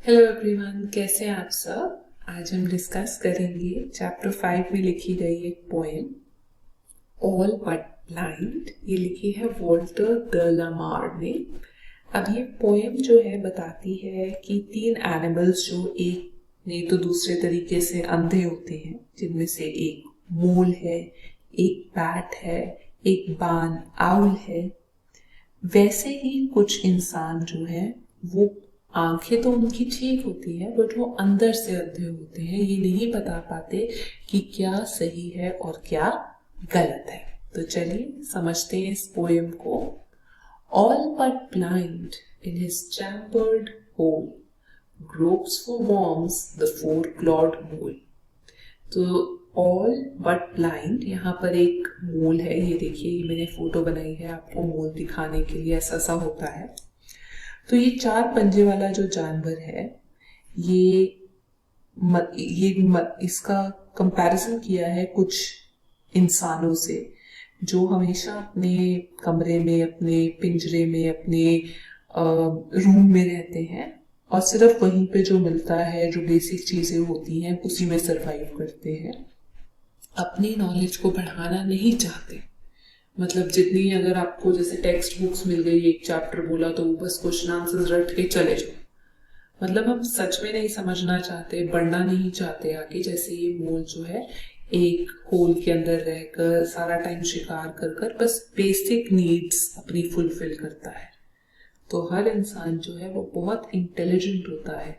Hello everyone, कैसे हैं आप सब। आज हम डिस्कस करेंगे चैप्टर 5 में लिखी गई एक पोएम ऑल बट ब्लाइंड। ये लिखी है वॉल्टर द लामार ने। अब ये पोएम जो है बताती है कि 3 एनिमल्स जो एक नहीं तो दूसरे तरीके से अंधे होते हैं, जिनमें से एक मोल है, एक बैट है, एक बान आउल है। वैसे ही कुछ इंसान जो है वो आंखें तो उनकी ठीक होती है बट वो अंदर से अंधे होते हैं। ये नहीं बता पाते कि क्या सही है और क्या गलत है। तो चलिए समझते हैं इस पोएम को। All but blind in his chambered hole gropes for worms the four-clawed mole। तो ऑल बट ब्लाइंड, यहाँ पर एक मोल है। ये देखिए, ये मैंने फोटो बनाई है आपको मोल दिखाने के लिए। ऐसा सा होता है। तो ये 4 पंजे वाला जो जानवर है, इसका कंपैरिजन किया है कुछ इंसानों से जो हमेशा अपने कमरे में, अपने पिंजरे में, अपने रूम में रहते हैं और सिर्फ वहीं पे जो मिलता है, जो बेसिक चीजें होती हैं, उसी में सरवाइव करते हैं। अपनी नॉलेज को बढ़ाना नहीं चाहते। मतलब जितनी, अगर आपको जैसे टेक्स्ट बुक्स मिल गई, एक चैप्टर बोला तो बस क्वेश्चन आंसर रट के चले जाओ। मतलब हम सच में नहीं समझना चाहते, बढ़ना नहीं चाहते आगे। जैसे ये मोल जो है एक होल के अंदर रहकर सारा टाइम शिकार कर कर बस बेसिक नीड्स अपनी फुलफिल करता है। तो हर इंसान जो है वो बहुत इंटेलिजेंट होता है।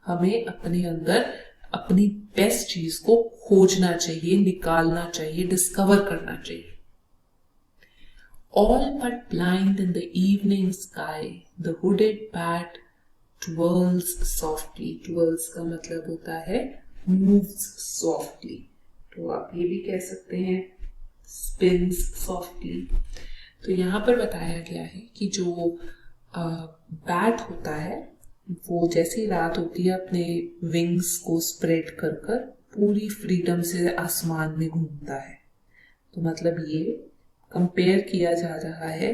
हमें अपने अंदर अपनी बेस्ट चीज को खोजना चाहिए, निकालना चाहिए, डिस्कवर करना चाहिए। All but blind in the evening sky, the hooded bat twirls softly। twirls का मतलब होता है moves softly। तो आप ये भी कह सकते हैं spins softly। तो यहाँ पर बताया गया है कि जो बैट होता है वो जैसी रात होती है अपने विंग्स को स्प्रेड कर कर पूरी फ्रीडम से आसमान में घूमता है। तो मतलब ये कंपेयर किया जा रहा है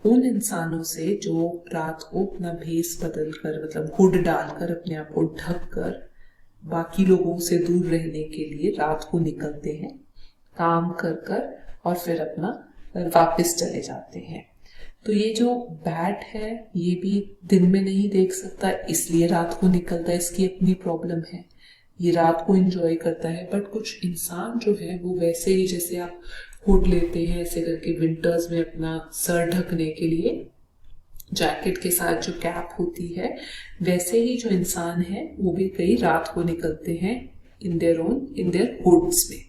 उन इंसानों से जो रात को अपना भेस बदल कर, मतलब हुड डालकर, अपने आप को ढक कर बाकी लोगों से दूर रहने के लिए रात को निकलते हैं, काम कर कर और फिर अपना वापस चले जाते हैं। तो ये जो बैट है ये भी दिन में नहीं देख सकता, इसलिए रात को निकलता है। इसकी अपनी प्रॉब्लम है, ये रात को एंजॉय करता है। बट कुछ इंसान जो है वो वैसे ही, जैसे आप हुड लेते हैं ऐसे करके विंटर्स में अपना सर ढकने के लिए, जैकेट के साथ जो कैप होती है, वैसे ही जो इंसान है वो भी कई रात को निकलते हैं इन देयर हुड्स में।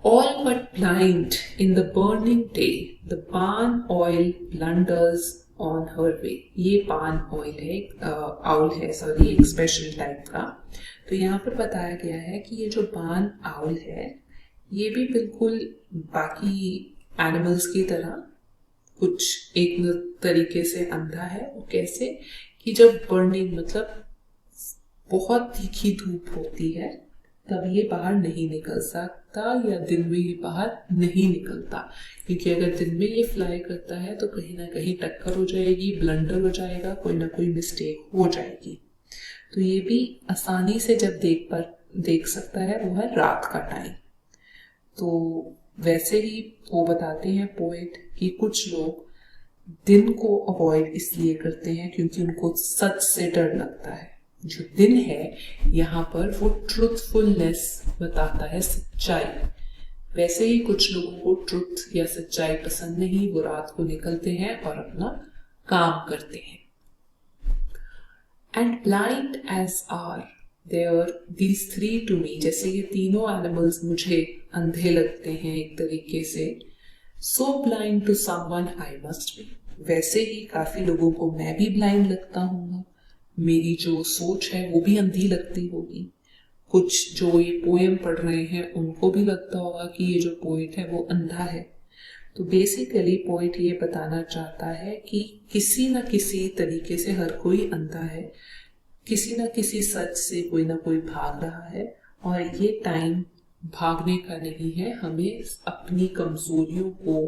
All but blind in the burning day, the palm oil blunders on her way। ये पान ऑयल है, आउल है, सॉरी, एक स्पेशल टाइप का। तो यहाँ पर बताया गया है कि ये जो पान आउल है ये भी बिल्कुल बाकी एनिमल्स की तरह कुछ एक तरीके से अंधा है। वो कैसे कि जब बर्निंग, मतलब बहुत तीखी धूप होती है तब ये बाहर नहीं निकल सकता, या दिन में ये बाहर नहीं निकलता। क्योंकि अगर दिन में ये फ्लाई करता है तो कहीं ना कहीं टक्कर हो जाएगी, ब्लंडर हो जाएगा, कोई ना कोई मिस्टेक हो जाएगी। तो ये भी आसानी से जब देख सकता है वो है रात का टाइम। तो वैसे ही वो बताते हैं पोएट कि कुछ लोग दिन को अवॉइड इसलिए करते हैं क्योंकि उनको सच से डर लगता है। जो दिन है यहाँ पर वो ट्रूथफुलनेस बताता है, सच्चाई। वैसे ही कुछ लोगों को ट्रूथ या सच्चाई पसंद नहीं, वो रात को निकलते हैं और अपना काम करते हैं। And blind as are there these three to me. जैसे ये तीनों एनिमल्स मुझे अंधे लगते हैं एक तरीके से। So blind to someone I must be. वैसे ही काफी लोगों को मैं भी ब्लाइंड लगता हूँ, मेरी जो सोच है वो भी अंधी लगती होगी। कुछ जो ये पोएम पढ़ रहे हैं उनको भी लगता होगा कि ये जो पोएट है वो अंधा है। तो बेसिकली पोएट ये बताना चाहता है कि किसी न किसी तरीके से हर कोई अंधा है, किसी न किसी सच से कोई ना कोई भाग रहा है। और ये टाइम भागने का नहीं है, हमें अपनी कमजोरियों को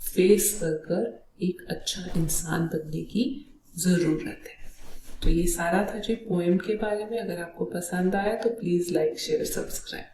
फेस कर कर एक अच्छा इंसान बनने की जरूरत है। तो ये सारा था जी पोएम के बारे में। अगर आपको पसंद आया तो प्लीज लाइक शेयर सब्सक्राइब।